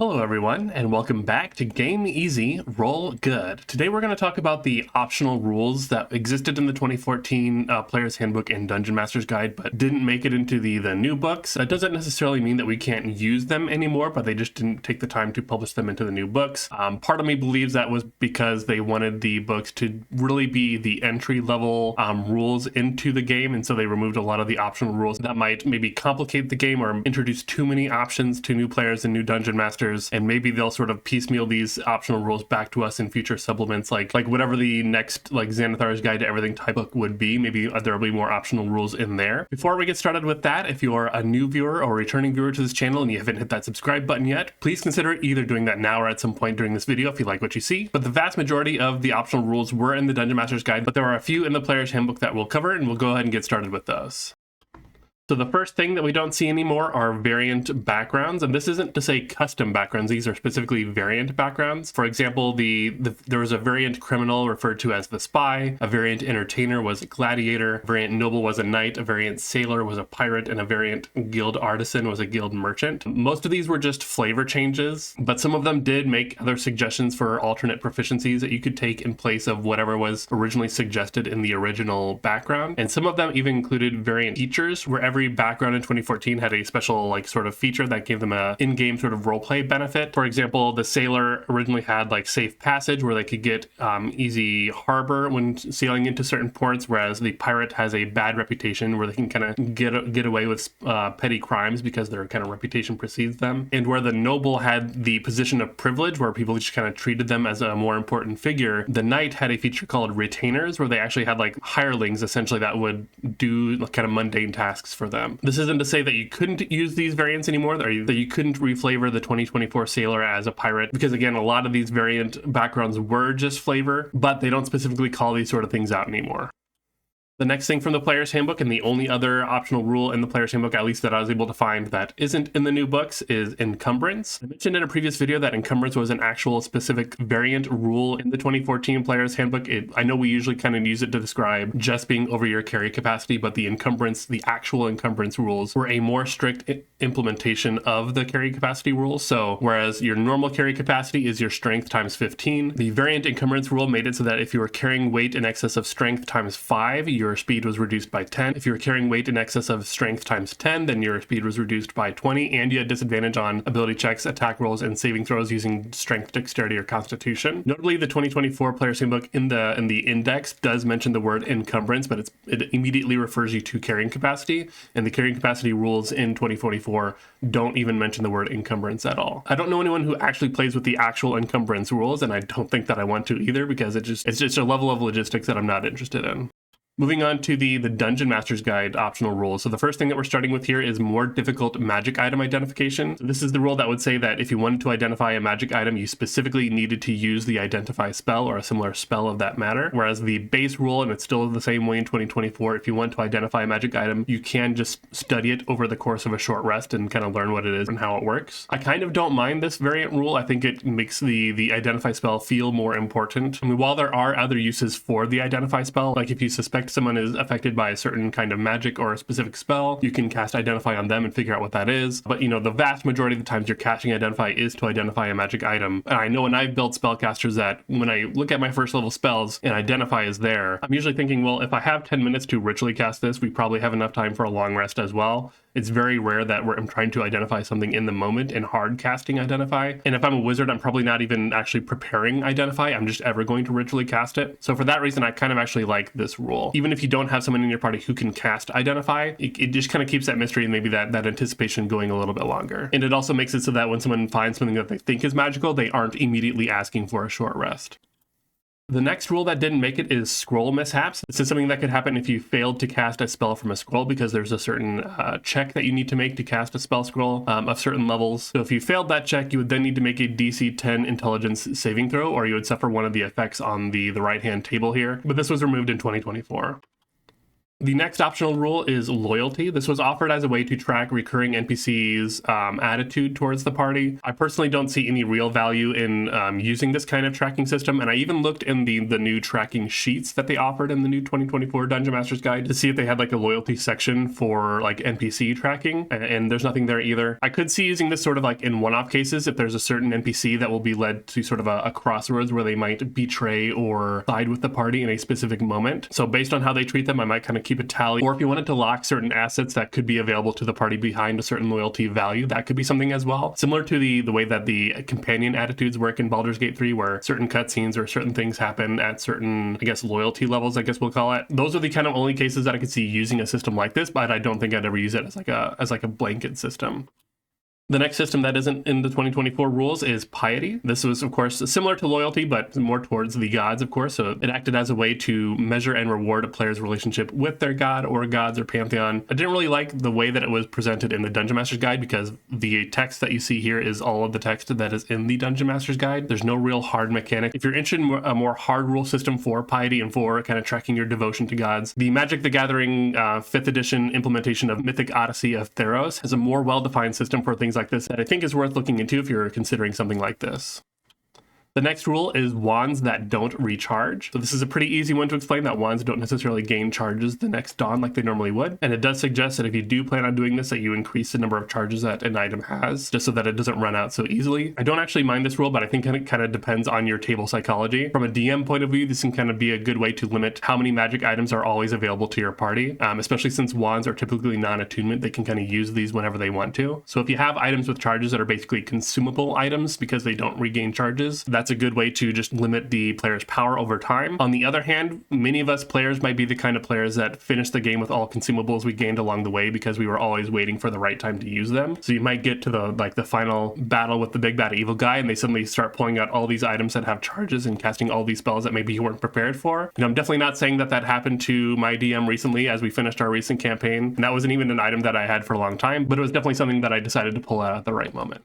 Hello everyone, and welcome back to Game Easy, Roll Good. Today we're going to talk about the optional rules that existed in the 2014 Player's Handbook and Dungeon Master's Guide, but didn't make it into the new books. That doesn't necessarily mean that we can't use them anymore, but they just didn't take the time to publish them into the new books. Part of me believes that was because they wanted the books to really be the entry-level rules into the game, and so they removed a lot of the optional rules that might maybe complicate the game or introduce too many options to new players and new Dungeon Masters. And maybe they'll sort of piecemeal these optional rules back to us in future supplements, like whatever the next Xanathar's Guide to Everything type book would be. Maybe there'll be more optional rules in there. Before we get started with that, if you're a new viewer or returning viewer to this channel and you haven't hit that subscribe button yet, please consider either doing that now or at some point during this video if you like what you see. But the vast majority of the optional rules were in the Dungeon Master's Guide, but there are a few in the Player's Handbook that we'll cover, and we'll go ahead and get started with those. So the first thing that we don't see anymore are variant backgrounds, and this isn't to say custom backgrounds, these are specifically variant backgrounds. For example, there was a variant criminal referred to as the spy, a variant entertainer was a gladiator, a variant noble was a knight, a variant sailor was a pirate, and a variant guild artisan was a guild merchant. Most of these were just flavor changes, but some of them did make other suggestions for alternate proficiencies that you could take in place of whatever was originally suggested in the original background. And some of them even included variant features, where every background in 2014 had a special sort of feature that gave them a in-game sort of roleplay benefit. For example, the sailor originally had safe passage where they could get easy harbor when sailing into certain ports, whereas the pirate has a bad reputation where they can kind of get away with petty crimes because their kind of reputation precedes them. And where the noble had the position of privilege where people just kind of treated them as a more important figure, the knight had a feature called retainers where they actually had hirelings essentially that would do kind of mundane tasks for them. This isn't to say that you couldn't use these variants anymore, or that you couldn't reflavor the 2024 sailor as a pirate, because again, a lot of these variant backgrounds were just flavor, but they don't specifically call these sort of things out anymore. The next thing from the Player's Handbook, and the only other optional rule in the Player's Handbook, at least that I was able to find that isn't in the new books, is Encumbrance. I mentioned in a previous video that Encumbrance was an actual specific variant rule in the 2014 Player's Handbook. I know we usually kind of use it to describe just being over your carry capacity, but the actual Encumbrance rules were a more strict implementation of the carry capacity rules. So whereas your normal carry capacity is your strength times 15, the variant Encumbrance rule made it so that if you were carrying weight in excess of strength times 5, your speed was reduced by 10. If you were carrying weight in excess of strength times 10, then your speed was reduced by 20, and you had disadvantage on ability checks, attack rolls, and saving throws using strength, dexterity, or constitution. Notably, the 2024 Player's Handbook in the index does mention the word encumbrance, but it immediately refers you to carrying capacity, and the carrying capacity rules in 2044 don't even mention the word encumbrance at all. I don't know anyone who actually plays with the actual encumbrance rules, and I don't think that I want to either, because it's just a level of logistics that I'm not interested in. Moving on to the Dungeon Master's Guide optional rules. So the first thing that we're starting with here is more difficult magic item identification. So this is the rule that would say that if you wanted to identify a magic item, you specifically needed to use the identify spell or a similar spell of that matter. Whereas the base rule, and it's still the same way in 2024, if you want to identify a magic item, you can just study it over the course of a short rest and kind of learn what it is and how it works. I kind of don't mind this variant rule. I think it makes the identify spell feel more important. I mean, while there are other uses for the identify spell, like if you suspect someone is affected by a certain kind of magic or a specific spell, you can cast identify on them and figure out what that is. But the vast majority of the times you're casting identify is to identify a magic item. And I know when I've built spellcasters that when I look at my first level spells and identify is there, I'm usually thinking, well, if I have 10 minutes to ritually cast this, we probably have enough time for a long rest as well. It's very rare that I'm trying to identify something in the moment and hard casting identify. And if I'm a wizard, I'm probably not even actually preparing identify. I'm just ever going to ritually cast it. So for that reason, I kind of actually like this rule. Even if you don't have someone in your party who can cast identify, it just kind of keeps that mystery and maybe that anticipation going a little bit longer. And it also makes it so that when someone finds something that they think is magical, they aren't immediately asking for a short rest. The next rule that didn't make it is scroll mishaps. This is something that could happen if you failed to cast a spell from a scroll, because there's a certain check that you need to make to cast a spell scroll of certain levels. So if you failed that check, you would then need to make a DC 10 intelligence saving throw, or you would suffer one of the effects on the right-hand table here. But this was removed in 2024. The next optional rule is loyalty. This was offered as a way to track recurring NPCs' attitude towards the party. I personally don't see any real value in using this kind of tracking system, and I even looked in the new tracking sheets that they offered in the new 2024 Dungeon Master's Guide to see if they had like a loyalty section for like NPC tracking, and there's nothing there either. I could see using this sort of like in one-off cases if there's a certain NPC that will be led to sort of a crossroads where they might betray or side with the party in a specific moment. So based on how they treat them, I might kind of keep a tally. Or if you wanted to lock certain assets that could be available to the party behind a certain loyalty value, that could be something as well. Similar to the way that the companion attitudes work in Baldur's Gate 3, where certain cutscenes or certain things happen at certain, I guess, loyalty levels, I guess we'll call it. Those are the kind of only cases that I could see using a system like this, but I don't think I'd ever use it as like a blanket system. The next system that isn't in the 2024 rules is Piety. This was, of course, similar to loyalty, but more towards the gods, of course. So it acted as a way to measure and reward a player's relationship with their god or gods or pantheon. I didn't really like the way that it was presented in the Dungeon Master's Guide because the text that you see here is all of the text that is in the Dungeon Master's Guide. There's no real hard mechanic. If you're interested in a more hard rule system for Piety and for kind of tracking your devotion to gods, the Magic the Gathering 5th edition implementation of Mythic Odyssey of Theros has a more well-defined system for things like this that I think is worth looking into if you're considering something like this. The next rule is wands that don't recharge. So this is a pretty easy one to explain, that wands don't necessarily gain charges the next dawn like they normally would. And it does suggest that if you do plan on doing this, that you increase the number of charges that an item has, just so that it doesn't run out so easily. I don't actually mind this rule, but I think it kind of depends on your table psychology. From a DM point of view, this can kind of be a good way to limit how many magic items are always available to your party, especially since wands are typically non-attunement. They can kind of use these whenever they want to. So if you have items with charges that are basically consumable items because they don't regain charges, that's a good way to just limit the player's power over time. On the other hand, many of us players might be the kind of players that finish the game with all consumables we gained along the way because we were always waiting for the right time to use them. So you might get to the final battle with the big bad evil guy and they suddenly start pulling out all these items that have charges and casting all these spells that maybe you weren't prepared for. And I'm definitely not saying that happened to my DM recently as we finished our recent campaign. And that wasn't even an item that I had for a long time, but it was definitely something that I decided to pull out at the right moment.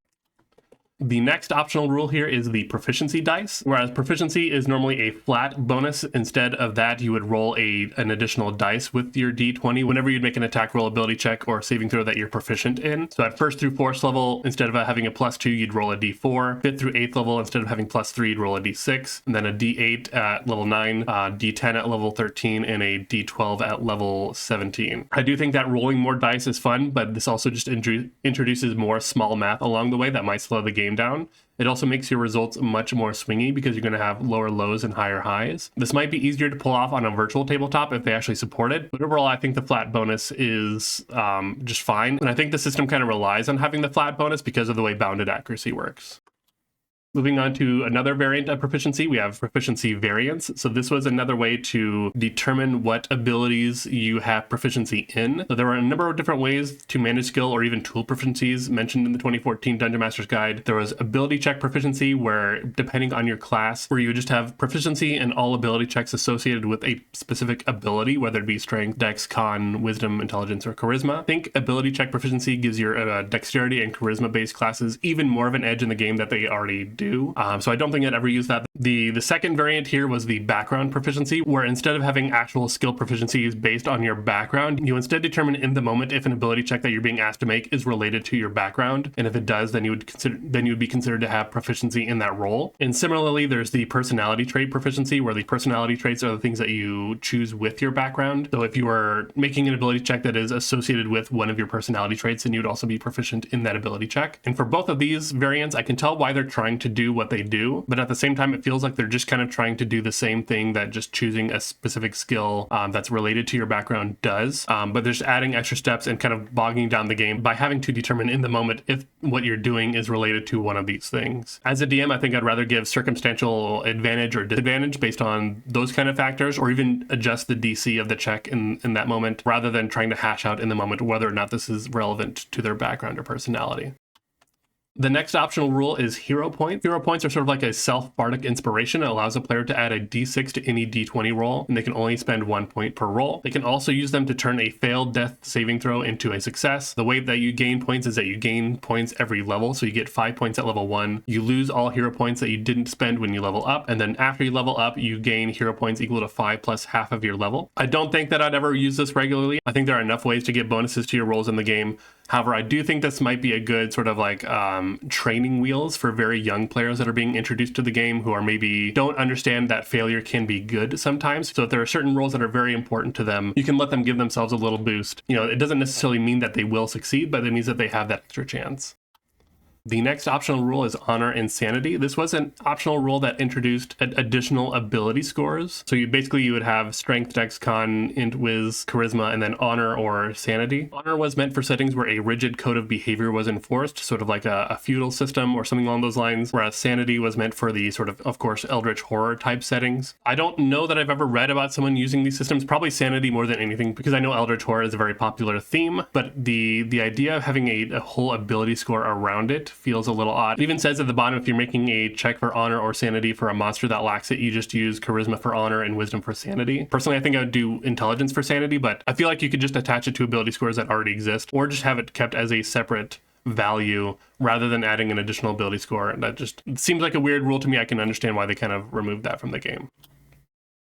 The next optional rule here is the Proficiency Dice. Whereas Proficiency is normally a flat bonus, instead of that you would roll an additional dice with your d20 whenever you'd make an attack roll ability check or saving throw that you're proficient in. So at 1st through 4th level, instead of having a +2, you'd roll a d4. 5th through 8th level, instead of having +3, you'd roll a d6. And then a d8 at level 9, d10 at level 13, and a d12 at level 17. I do think that rolling more dice is fun, but this also just introduces more small math along the way that might slow the game down. It also makes your results much more swingy because you're going to have lower lows and higher highs. This might be easier to pull off on a virtual tabletop if they actually support it, but overall I think the flat bonus is just fine, and I think the system kind of relies on having the flat bonus because of the way bounded accuracy works. Moving on to another variant of proficiency, we have Proficiency Variants. So this was another way to determine what abilities you have proficiency in. So there were a number of different ways to manage skill or even tool proficiencies mentioned in the 2014 Dungeon Master's Guide. There was ability check proficiency, where depending on your class, where you would just have proficiency in all ability checks associated with a specific ability, whether it be strength, dex, con, wisdom, intelligence, or charisma. I think ability check proficiency gives your dexterity and charisma based classes even more of an edge in the game that they already do. So I don't think I'd ever use that. The second variant here was the background proficiency, where instead of having actual skill proficiencies based on your background, you instead determine in the moment if an ability check that you're being asked to make is related to your background, and if it does, then you would be considered to have proficiency in that role. And similarly, there's the personality trait proficiency, where the personality traits are the things that you choose with your background. So if you are making an ability check that is associated with one of your personality traits, then you'd also be proficient in that ability check. And for both of these variants, I can tell why they're trying to do what they do, but at the same time it feels like they're just kind of trying to do the same thing that just choosing a specific skill that's related to your background does, but they're just adding extra steps and kind of bogging down the game by having to determine in the moment if what you're doing is related to one of these things. As a DM, I think I'd rather give circumstantial advantage or disadvantage based on those kind of factors, or even adjust the DC of the check in that moment, rather than trying to hash out in the moment whether or not this is relevant to their background or personality. The next optional rule is hero points. Hero points are sort of like a self-bardic inspiration. It allows a player to add a d6 to any d20 roll, and they can only spend 1 point per roll. They can also use them to turn a failed death saving throw into a success. The way that you gain points is that you gain points every level, so you get 5 points at level 1. You lose all hero points that you didn't spend when you level up, and then after you level up, you gain hero points equal to 5 plus half of your level. I don't think that I'd ever use this regularly. I think there are enough ways to get bonuses to your rolls in the game. However, I do think this might be a good sort of like training wheels for very young players that are being introduced to the game who are maybe don't understand that failure can be good sometimes. So if there are certain roles that are very important to them, you can let them give themselves a little boost. You know, it doesn't necessarily mean that they will succeed, but it means that they have that extra chance. The next optional rule is Honor and Sanity. This was an optional rule that introduced additional ability scores. So you would have Strength, Dex, Con, Int, Wiz, Charisma, and then Honor or Sanity. Honor was meant for settings where a rigid code of behavior was enforced, sort of like a feudal system or something along those lines, whereas Sanity was meant for the sort of course, Eldritch Horror type settings. I don't know that I've ever read about someone using these systems, probably Sanity more than anything, because I know Eldritch Horror is a very popular theme, but the idea of having a whole ability score around it feels a little odd. It even says at the bottom, if you're making a check for Honor or Sanity for a monster that lacks it, you just use Charisma for Honor and Wisdom for Sanity. Personally, I think I would do Intelligence for Sanity, but I feel like you could just attach it to ability scores that already exist, or just have it kept as a separate value rather than adding an additional ability score. And that just seems like a weird rule to me. I can understand why they kind of removed that from the game.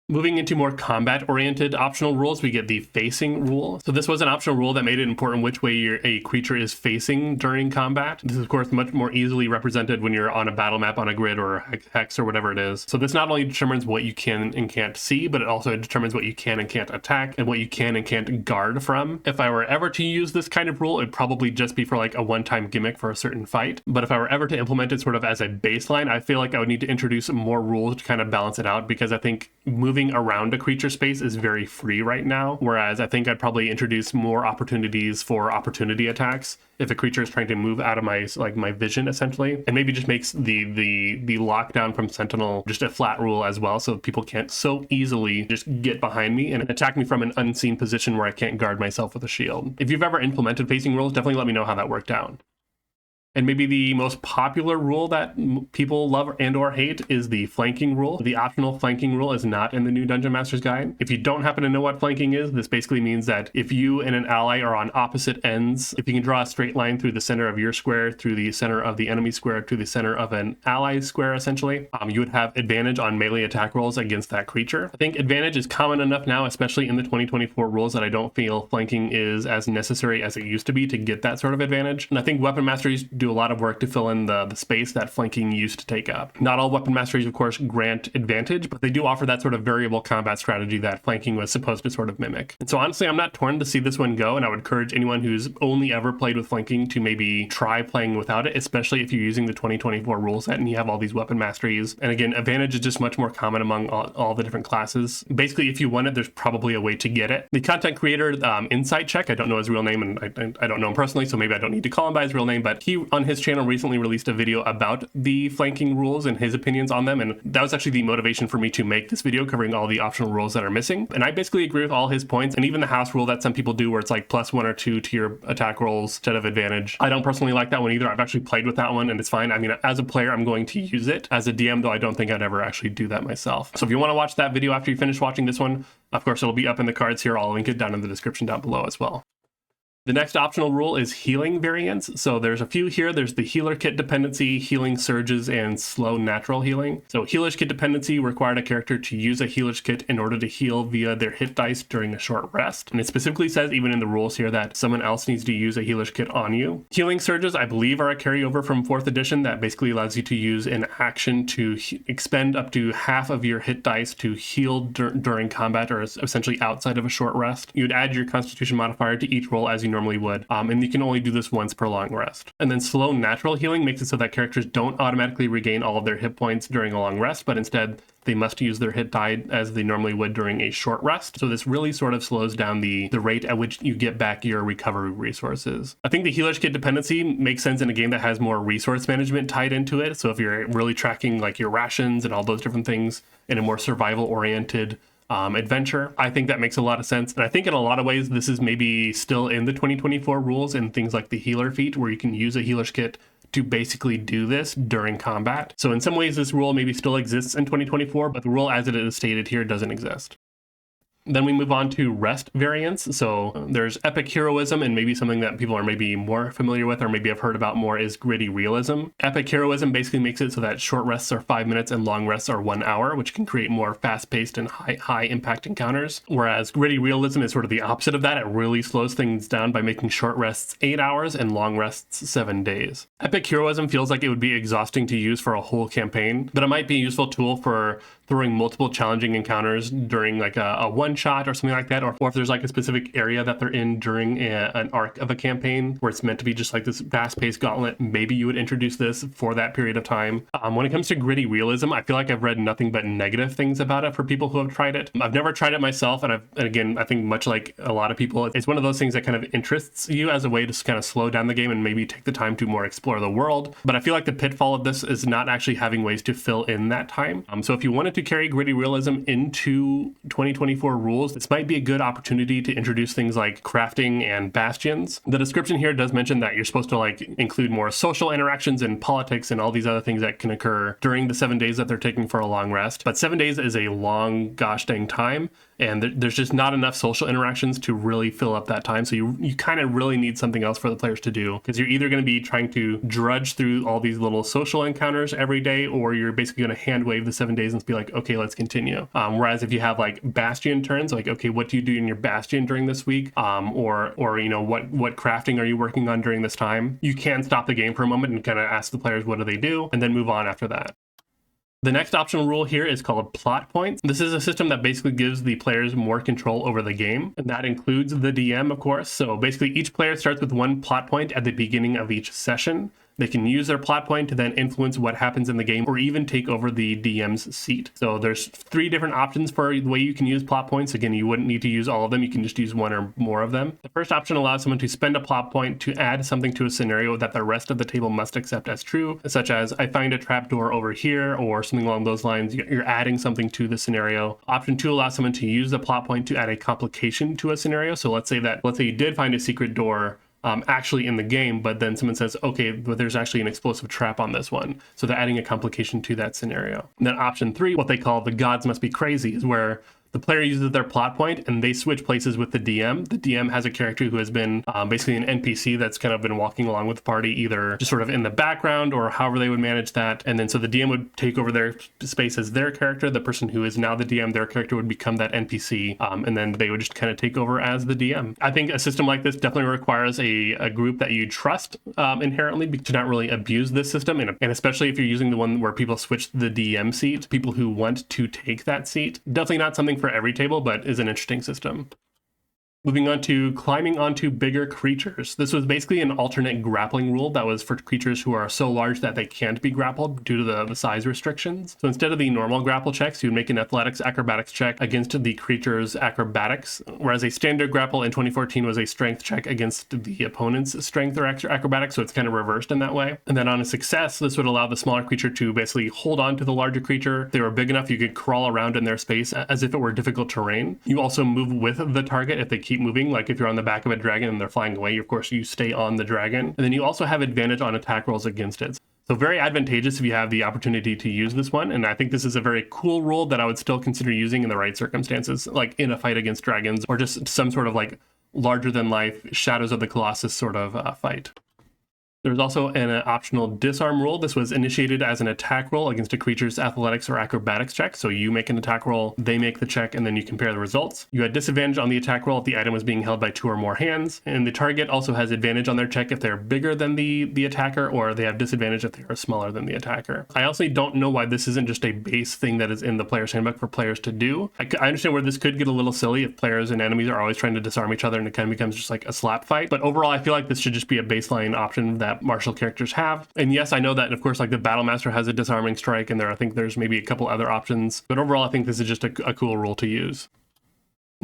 Moving into more combat-oriented optional rules, we get the facing rule. So this was an optional rule that made it important which way a creature is facing during combat. This is, of course, much more easily represented when you're on a battle map on a grid or a hex or whatever it is. So this not only determines what you can and can't see, but it also determines what you can and can't attack and what you can and can't guard from. If I were ever to use this kind of rule, it'd probably just be for like a one-time gimmick for a certain fight. But if I were ever to implement it sort of as a baseline, I feel like I would need to introduce more rules to kind of balance it out, because I think moving around a creature space is very free right now, whereas I think I'd probably introduce more opportunities for opportunity attacks if a creature is trying to move out of my vision, essentially, and maybe just makes the lockdown from Sentinel just a flat rule as well, so people can't so easily just get behind me and attack me from an unseen position where I can't guard myself with a shield. If you've ever implemented facing rules, definitely let me know how that worked out. And maybe the most popular rule that people love and or hate is the flanking rule. The optional flanking rule is not in the new Dungeon Master's Guide. If you don't happen to know what flanking is, this basically means that if you and an ally are on opposite ends, if you can draw a straight line through the center of your square, through the center of the enemy square, to the center of an ally's square, essentially, you would have advantage on melee attack rolls against that creature. I think advantage is common enough now, especially in the 2024 rules, that I don't feel flanking is as necessary as it used to be to get that sort of advantage. And I think weapon masteries do a lot of work to fill in the space that flanking used to take up. Not all weapon masteries, of course, grant advantage, but they do offer that sort of variable combat strategy that flanking was supposed to sort of mimic. And so honestly, I'm not torn to see this one go, and I would encourage anyone who's only ever played with flanking to maybe try playing without it, especially if you're using the 2024 rule set and you have all these weapon masteries. And again, advantage is just much more common among all the different classes. Basically, if you want it, there's probably a way to get it. The content creator, Insight Check, I don't know his real name, and I don't know him personally, so maybe I don't need to call him by his real name, but he, on his channel, recently released a video about the flanking rules and his opinions on them, and that was actually the motivation for me to make this video covering all the optional rules that are missing. And I basically agree with all his points, and even the house rule that some people do where it's like +1 or 2 to your attack rolls instead of advantage. I don't personally like that one either. I've actually played with that one and it's fine. I mean, as a player, I'm going to use it. As a DM, though, I don't think I'd ever actually do that myself. So if you want to watch that video after you finish watching this one, of course, it'll be up in the cards here. I'll link it down in the description down below as well. The next optional rule is healing variants. So there's a few here. There's the healer kit dependency, healing surges, and slow natural healing. So healer's kit dependency required a character to use a healer's kit in order to heal via their hit dice during a short rest. And it specifically says, even in the rules here, that someone else needs to use a healer's kit on you. Healing surges, I believe, are a carryover from 4th edition that basically allows you to use an action to expend up to half of your hit dice to heal during combat, or essentially outside of a short rest. You'd add your constitution modifier to each roll as you normally would, and you can only do this once per long rest. And then slow natural healing makes it so that characters don't automatically regain all of their hit points during a long rest, but instead they must use their hit die as they normally would during a short rest. So this really sort of slows down the rate at which you get back your recovery resources. I think the healer's kit dependency makes sense in a game that has more resource management tied into it. So if you're really tracking like your rations and all those different things in a more survival oriented adventure, I think that makes a lot of sense. And I think in a lot of ways, this is maybe still in the 2024 rules and things like the healer feat, where you can use a healer's kit to basically do this during combat. So in some ways, this rule maybe still exists in 2024, but the rule as it is stated here doesn't exist. Then we move on to rest variants. So there's epic heroism, and maybe something that people are maybe more familiar with or maybe have heard about more is gritty realism. Epic heroism basically makes it so that short rests are 5 minutes and long rests are 1 hour, which can create more fast-paced and high impact encounters. Whereas gritty realism is sort of the opposite of that. It really slows things down by making short rests 8 hours and long rests 7 days. Epic heroism feels like it would be exhausting to use for a whole campaign, but it might be a useful tool for throwing multiple challenging encounters during like a one-shot or something like that, or if there's like a specific area that they're in during an arc of a campaign where it's meant to be just like this fast-paced gauntlet, maybe you would introduce this for that period of time. When it comes to gritty realism, I feel like I've read nothing but negative things about it for people who have tried it. I've never tried it myself, and again, I think much like a lot of people, it's one of those things that kind of interests you as a way to kind of slow down the game and maybe take the time to more explore the world. But I feel like the pitfall of this is not actually having ways to fill in that time. So if you wanted to carry gritty realism into 2024 rules, this might be a good opportunity to introduce things like crafting and bastions. The description here does mention that you're supposed to like include more social interactions and politics and all these other things that can occur during the 7 days that they're taking for a long rest. But 7 days is a long gosh dang time, and there's just not enough social interactions to really fill up that time. So you kind of really need something else for the players to do, because you're either going to be trying to drudge through all these little social encounters every day, or you're basically going to hand wave the 7 days and be like, okay, let's continue. Whereas if you have like bastion turns, like, okay, what do you do in your bastion during this week? Or you know, what crafting are you working on during this time? You can stop the game for a moment and kind of ask the players what do they do, and then move on after that. The next optional rule here is called plot points. This is a system that basically gives the players more control over the game, and that includes the DM, of course. So basically each player starts with 1 plot point at the beginning of each session. They can use their plot point to then influence what happens in the game, or even take over the DM's seat. So there's 3 different options for the way you can use plot points. Again, you wouldn't need to use all of them. You can just use 1 or more of them. The first option allows someone to spend a plot point to add something to a scenario that the rest of the table must accept as true, such as I find a trapdoor over here, or something along those lines. You're adding something to the scenario. Option 2 allows someone to use the plot point to add a complication to a scenario. So let's say you did find a secret door actually in the game, but then someone says, okay, but there's actually an explosive trap on this one. So they're adding a complication to that scenario. And then option 3, what they call the gods must be crazy, is where the player uses their plot point and they switch places with the DM. The DM has a character who has been basically an NPC that's kind of been walking along with the party, either just sort of in the background or however they would manage that. And then so the DM would take over their space as their character. The person who is now the DM, their character would become that NPC. And then they would just kind of take over as the DM. I think a system like this definitely requires a group that you trust inherently to not really abuse this system. And especially if you're using the one where people switch the DM seat, people who want to take that seat. Definitely not something for every table, but is an interesting system. Moving on to climbing onto bigger creatures. This was basically an alternate grappling rule that was for creatures who are so large that they can't be grappled due to the size restrictions. So instead of the normal grapple checks, you would make an athletics acrobatics check against the creature's acrobatics, whereas a standard grapple in 2014 was a strength check against the opponent's strength or acrobatics, so it's kind of reversed in that way. And then on a success, this would allow the smaller creature to basically hold on to the larger creature. If they were big enough, you could crawl around in their space as if it were difficult terrain. You also move with the target if they keep moving, like if you're on the back of a dragon and they're flying away, of course you stay on the dragon. And then you also have advantage on attack rolls against it. So very advantageous if you have the opportunity to use this one. And I think this is a very cool rule that I would still consider using in the right circumstances, like in a fight against dragons, or just some sort of like larger than life Shadows of the Colossus sort of fight. There's also an optional disarm rule. This was initiated as an attack roll against a creature's athletics or acrobatics check. So you make an attack roll, they make the check, and then you compare the results. You had disadvantage on the attack roll if the item was being held by 2 or more hands. And the target also has advantage on their check if they're bigger than the attacker, or they have disadvantage if they are smaller than the attacker. I also don't know why this isn't just a base thing that is in the player's handbook for players to do. I understand where this could get a little silly if players and enemies are always trying to disarm each other and it kind of becomes just like a slap fight. But overall, I feel like this should just be a baseline option that martial characters have. And yes, I know that, of course, like the Battle Master has a disarming strike, and I think there's maybe a couple other options. But overall, I think this is just a cool rule to use.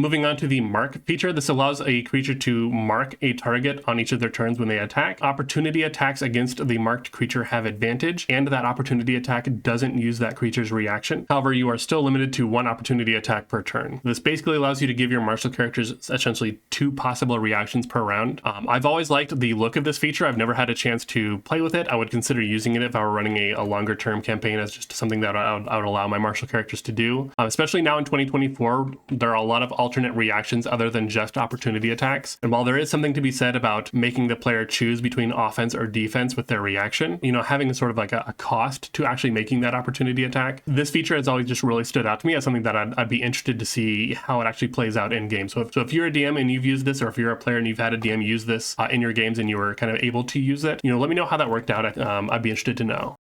Moving on to the mark feature, this allows a creature to mark a target on each of their turns when they attack. Opportunity attacks against the marked creature have advantage, and that opportunity attack doesn't use that creature's reaction. However, you are still limited to 1 opportunity attack per turn. This basically allows you to give your martial characters essentially 2 possible reactions per round. I've always liked the look of this feature. I've never had a chance to play with it. I would consider using it if I were running a longer term campaign as just something that I would allow my martial characters to do. Especially now in 2024, there are a lot of alternate reactions other than just opportunity attacks. And while there is something to be said about making the player choose between offense or defense with their reaction, you know, having sort of like a cost to actually making that opportunity attack, this feature has always just really stood out to me as something that I'd be interested to see how it actually plays out in game. So if you're a DM and you've used this, or if you're a player and you've had a DM use this in your games and you were kind of able to use it, you know, let me know how that worked out. I'd be interested to know.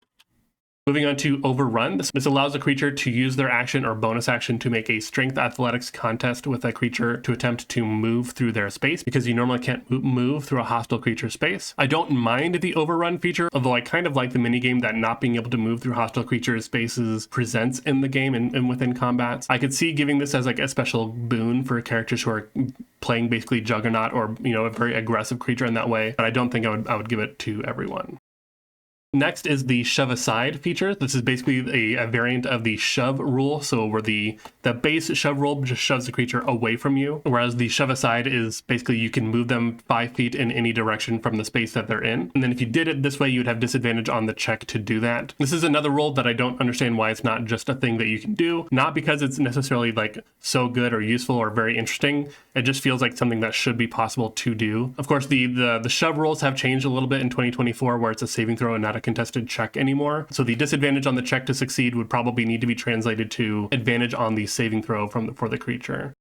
Moving on to Overrun, this allows a creature to use their action or bonus action to make a strength athletics contest with a creature to attempt to move through their space, because you normally can't move through a hostile creature space. I don't mind the Overrun feature, although I kind of like the minigame that not being able to move through hostile creature spaces presents in the game and within combats. I could see giving this as like a special boon for characters who are playing basically Juggernaut or, you know, a very aggressive creature in that way, but I don't think I would give it to everyone. Next is the shove aside feature. This is basically a variant of the shove rule. So where the base shove rule just shoves the creature away from you, whereas the shove aside is basically you can move them 5 feet in any direction from the space that they're in. And then if you did it this way, you'd have disadvantage on the check to do that. This is another rule that I don't understand why it's not just a thing that you can do. Not because it's necessarily like so good or useful or very interesting. It just feels like something that should be possible to do. Of course, the shove rules have changed a little bit in 2024, where it's a saving throw and not a contested check anymore. So the disadvantage on the check to succeed would probably need to be translated to advantage on the saving throw for the creature.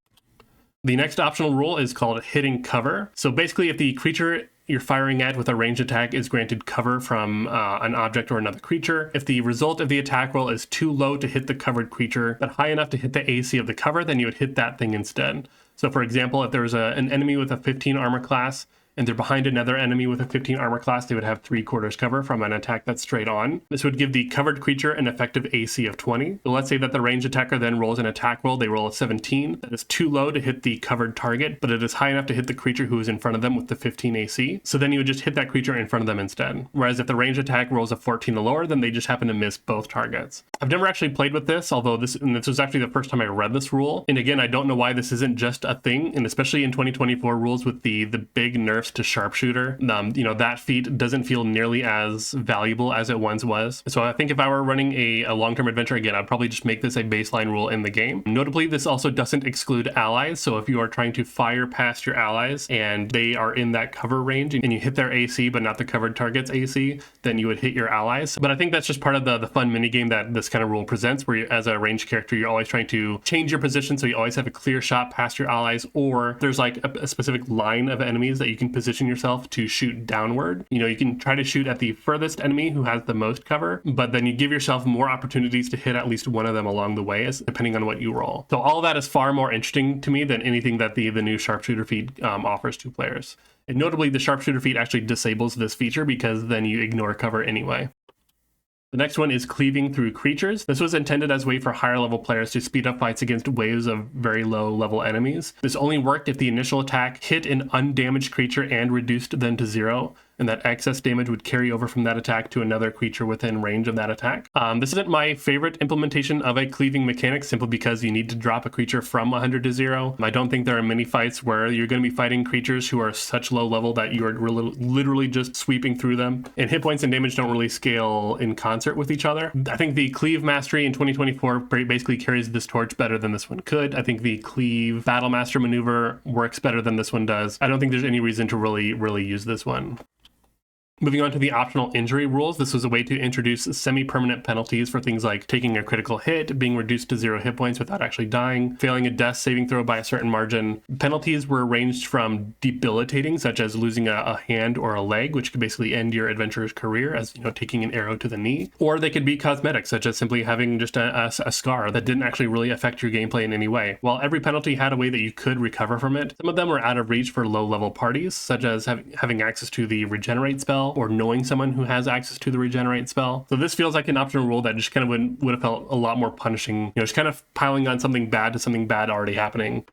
The next optional rule is called hitting cover. So basically, if the creature you're firing at with a ranged attack is granted cover from an object or another creature, if the result of the attack roll is too low to hit the covered creature but high enough to hit the AC of the cover, then you would hit that thing instead. So for example, if there was an enemy with a 15 armor class and they're behind another enemy with a 15 armor class, they would have 3/4 cover from an attack that's straight on. This would give the covered creature an effective AC of 20. So let's say that the ranged attacker then rolls an attack roll, they roll a 17. That is too low to hit the covered target, but it is high enough to hit the creature who is in front of them with the 15 AC. So then you would just hit that creature in front of them instead. Whereas if the ranged attack rolls a 14 or lower, then they just happen to miss both targets. I've never actually played with this, although this was actually the first time I read this rule. And again, I don't know why this isn't just a thing, and especially in 2024 rules with the big nerfs to sharpshooter. You know, that feat doesn't feel nearly as valuable as it once was. So I think if I were running a long-term adventure again, I'd probably just make this a baseline rule in the game. Notably, this also doesn't exclude allies. So if you are trying to fire past your allies and they are in that cover range and you hit their AC but not the covered target's AC, then you would hit your allies. But I think that's just part of the fun minigame that this kind of rule presents, where you, as a ranged character, you're always trying to change your position so you always have a clear shot past your allies, or there's like a specific line of enemies that you can position yourself to shoot downward. You know, you can try to shoot at the furthest enemy who has the most cover, but then you give yourself more opportunities to hit at least one of them along the way, depending on what you roll. So all of that is far more interesting to me than anything that the new sharpshooter feat offers to players. And notably, the sharpshooter feat actually disables this feature because then you ignore cover anyway. The next one is Cleaving through creatures. This was intended as a way for higher level players to speed up fights against waves of very low level enemies. This only worked if the initial attack hit an undamaged creature and reduced them to 0, and that excess damage would carry over from that attack to another creature within range of that attack. This isn't my favorite implementation of a cleaving mechanic, simply because you need to drop a creature from 100 to 0. I don't think there are many fights where you're going to be fighting creatures who are such low level that you are literally just sweeping through them, and hit points and damage don't really scale in concert with each other. I think the Cleave Mastery in 2024 basically carries this torch better than this one could. I think the Cleave Battle Master maneuver works better than this one does. I don't think there's any reason to really use this one. Moving on to the optional injury rules, this was a way to introduce semi-permanent penalties for things like taking a critical hit, being reduced to 0 hit points without actually dying, failing a death saving throw by a certain margin. Penalties were ranged from debilitating, such as losing a hand or a leg, which could basically end your adventurer's career, as you know, taking an arrow to the knee, or they could be cosmetic, such as simply having just a scar that didn't actually really affect your gameplay in any way. While every penalty had a way that you could recover from it, some of them were out of reach for low-level parties, such as having access to the regenerate spell, or knowing someone who has access to the regenerate spell. So this feels like an optional rule that just kind of would have felt a lot more punishing, you know, just kind of piling on something bad to something bad already happening.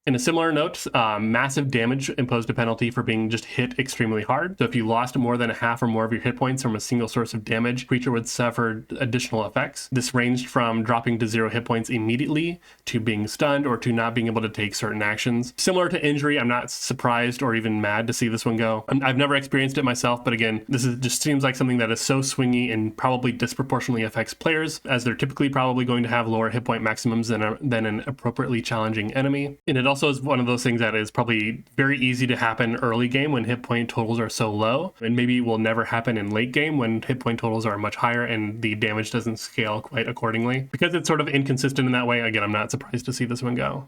In a similar note, massive damage imposed a penalty for being just hit extremely hard. So if you lost more than a half or more of your hit points from a single source of damage, creature would suffer additional effects. This ranged from dropping to 0 hit points immediately, to being stunned, or to not being able to take certain actions. Similar to injury, I'm not surprised or even mad to see this one go. I've never experienced it myself, but again, just seems like something that is so swingy and probably disproportionately affects players, as they're typically probably going to have lower hit point maximums than an appropriately challenging enemy. And it also is one of those things that is probably very easy to happen early game when hit point totals are so low, and maybe will never happen in late game when hit point totals are much higher and the damage doesn't scale quite accordingly. Because it's sort of inconsistent in that way, again, I'm not surprised to see this one go.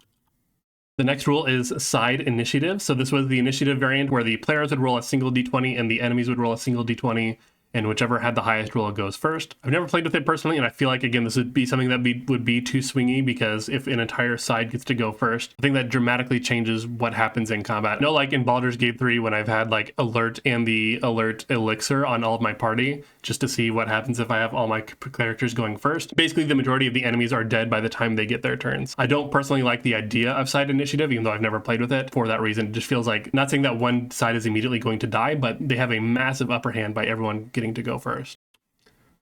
The next rule is side initiative. So this was the initiative variant where the players would roll a single d20 and the enemies would roll a single d20, and whichever had the highest roll goes first. I've never played with it personally, and I feel like, again, this would be something that would be too swingy, because if an entire side gets to go first, I think that dramatically changes what happens in combat. No, like in Baldur's Gate 3, when I've had like alert and the alert elixir on all of my party, just to see what happens if I have all my characters going first. Basically, the majority of the enemies are dead by the time they get their turns. I don't personally like the idea of side initiative, even though I've never played with it. For that reason, it just feels like, not saying that one side is immediately going to die, but they have a massive upper hand by everyone getting to go first.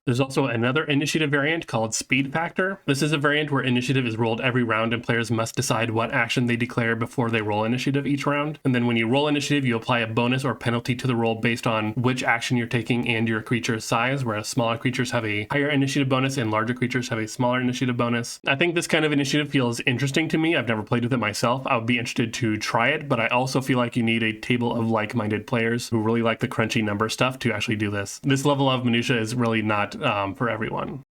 There's also another initiative variant called Speed Factor. This is a variant where initiative is rolled every round and players must decide what action they declare before they roll initiative each round. And then when you roll initiative, you apply a bonus or penalty to the roll based on which action you're taking and your creature's size, whereas smaller creatures have a higher initiative bonus and larger creatures have a smaller initiative bonus. I think this kind of initiative feels interesting to me. I've never played with it myself. I would be interested to try it, but I also feel like you need a table of like-minded players who really like the crunchy number stuff to actually do this. This level of minutia is really not for everyone.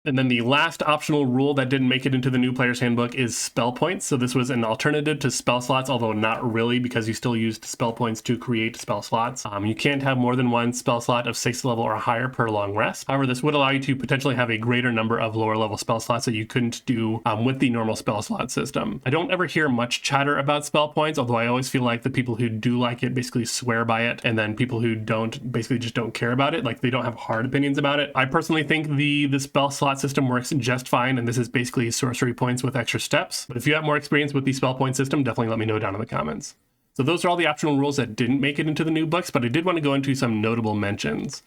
And then the last optional rule that didn't make it into the new player's handbook is spell points. So this was an alternative to spell slots, although not really, because you still used spell points to create spell slots. You can't have more than one spell slot of 6th level or higher per long rest. However, this would allow you to potentially have a greater number of lower level spell slots that you couldn't do with the normal spell slot system. I don't ever hear much chatter about spell points, although I always feel like the people who do like it basically swear by it, and then people who don't basically just don't care about it, like they don't have hard opinions about it. I personally think the spell slot system works just fine, and this is basically sorcery points with extra steps. But if you have more experience with the spell point system, definitely let me know down in the comments. So those are all the optional rules that didn't make it into the new books, but I did want to go into some notable mentions.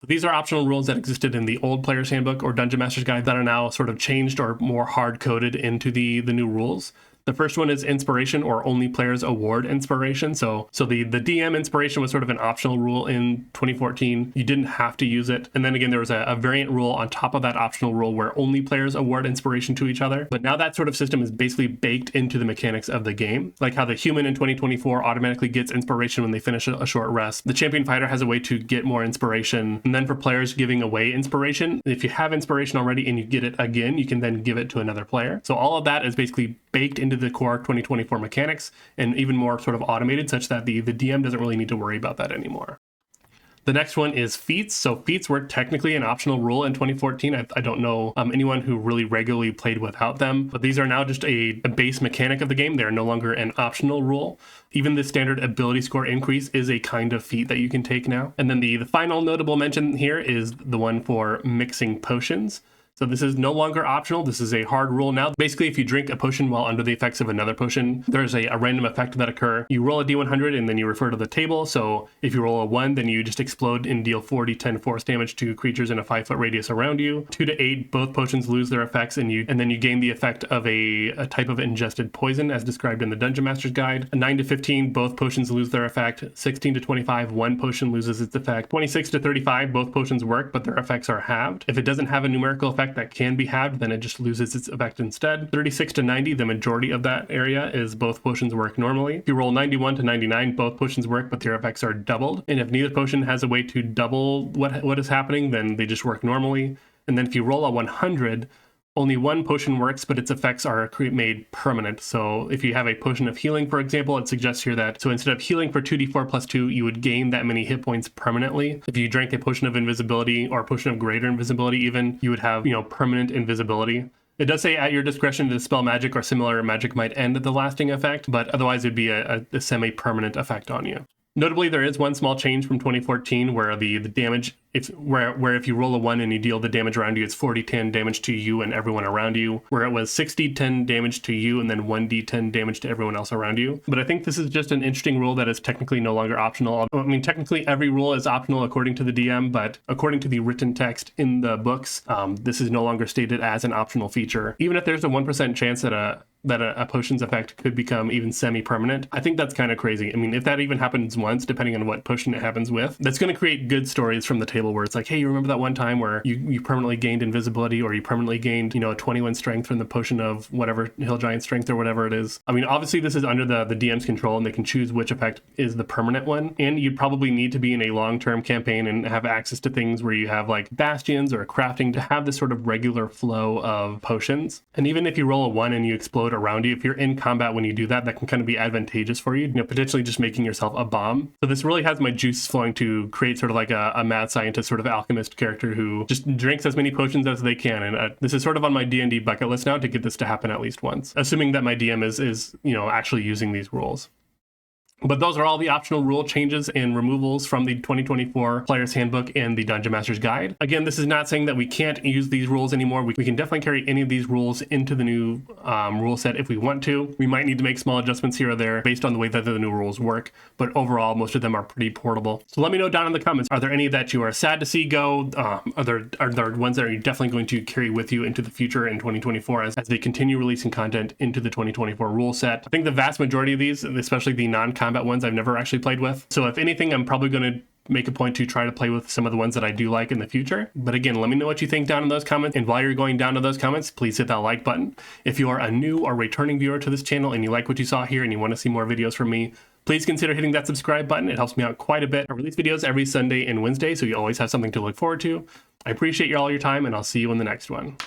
These are optional rules that existed in the old player's handbook or dungeon master's guide that are now sort of changed or more hard-coded into the new rules. The first one is inspiration, or only players award inspiration. So the DM inspiration was sort of an optional rule in 2014. You didn't have to use it. And then again, there was a variant rule on top of that optional rule where only players award inspiration to each other. But now that sort of system is basically baked into the mechanics of the game. Like how the human in 2024 automatically gets inspiration when they finish a short rest. The champion fighter has a way to get more inspiration. And then for players giving away inspiration, if you have inspiration already and you get it again, you can then give it to another player. So all of that is basically baked into the core 2024 mechanics, and even more sort of automated, such that the DM doesn't really need to worry about that anymore. The next one is Feats. So Feats were technically an optional rule in 2014. I don't know anyone who really regularly played without them, but these are now just a base mechanic of the game. They are no longer an optional rule. Even the standard ability score increase is a kind of feat that you can take now. And then the final notable mention here is the one for mixing potions. So this is no longer optional. This is a hard rule now. Basically, if you drink a potion while under the effects of another potion, there's a random effect that occur. You roll a d100 and then you refer to the table. So if you roll a 1, then you just explode and deal 4d10 force damage to creatures in a 5-foot radius around you. 2 to 8, both potions lose their effects, and then you gain the effect of a type of ingested poison as described in the Dungeon Master's Guide. 9 to 15, both potions lose their effect. 16 to 25, one potion loses its effect. 26 to 35, both potions work, but their effects are halved. If it doesn't have a numerical effect that can be halved, then it just loses its effect instead. 36 to 90, the majority of that area is both potions work normally. If you roll 91 to 99, both potions work, but their effects are doubled. And if neither potion has a way to double what is happening, then they just work normally. And then if you roll a 100, only one potion works, but its effects are made permanent. So if you have a potion of healing, for example, it suggests here that, so instead of healing for 2d4 plus 2, you would gain that many hit points permanently. If you drank a potion of invisibility or a potion of greater invisibility even, you would have, permanent invisibility. It does say at your discretion to dispel magic or similar magic might end the lasting effect, but otherwise it'd be a semi-permanent effect on you. Notably, there is one small change from 2014 where the damage, if you roll a 1 and you deal the damage around you, it's 40-10 damage to you and everyone around you, where it was 60-10 damage to you and then 1d10 damage to everyone else around you. But I think this is just an interesting rule that is technically no longer optional. I mean, technically every rule is optional according to the DM, but according to the written text in the books, this is no longer stated as an optional feature. Even if there's a 1% chance that a potion's effect could become even semi-permanent, I think that's kind of crazy. I mean, if that even happens once, depending on what potion it happens with, that's going to create good stories from the table where it's like, hey, you remember that one time where you permanently gained invisibility, or you permanently gained, a 21 strength from the potion of whatever, Hill Giant strength or whatever it is. I mean, obviously this is under the DM's control and they can choose which effect is the permanent one. And you'd probably need to be in a long-term campaign and have access to things where you have like bastions or crafting to have this sort of regular flow of potions. And even if you roll a 1 and you explode around you, if you're in combat when you do that, that can kind of be advantageous for you, potentially just making yourself a bomb. So this really has my juices flowing to create sort of like a mad scientist sort of alchemist character who just drinks as many potions as they can. And this is sort of on my D&D bucket list now to get this to happen at least once, assuming that my DM is actually using these rules. But those are all the optional rule changes and removals from the 2024 Player's Handbook and the Dungeon Master's Guide. Again, this is not saying that we can't use these rules anymore. We can definitely carry any of these rules into the new rule set if we want to. We might need to make small adjustments here or there based on the way that the new rules work, but overall, most of them are pretty portable. So let me know down in the comments, are there any that you are sad to see go? Are there ones that are definitely going to carry with you into the future in 2024 as they continue releasing content into the 2024 rule set? I think the vast majority of these, especially the non-combat ones, I've never actually played with. So if anything, I'm probably going to make a point to try to play with some of the ones that I do like in the future. But again, let me know what you think down in those comments. And while you're going down to those comments, please hit that like button. If you are a new or returning viewer to this channel and you like what you saw here and you want to see more videos from me, please consider hitting that subscribe button. It helps me out quite a bit. I release videos every Sunday and Wednesday, so you always have something to look forward to. I appreciate all your time, and I'll see you in the next one.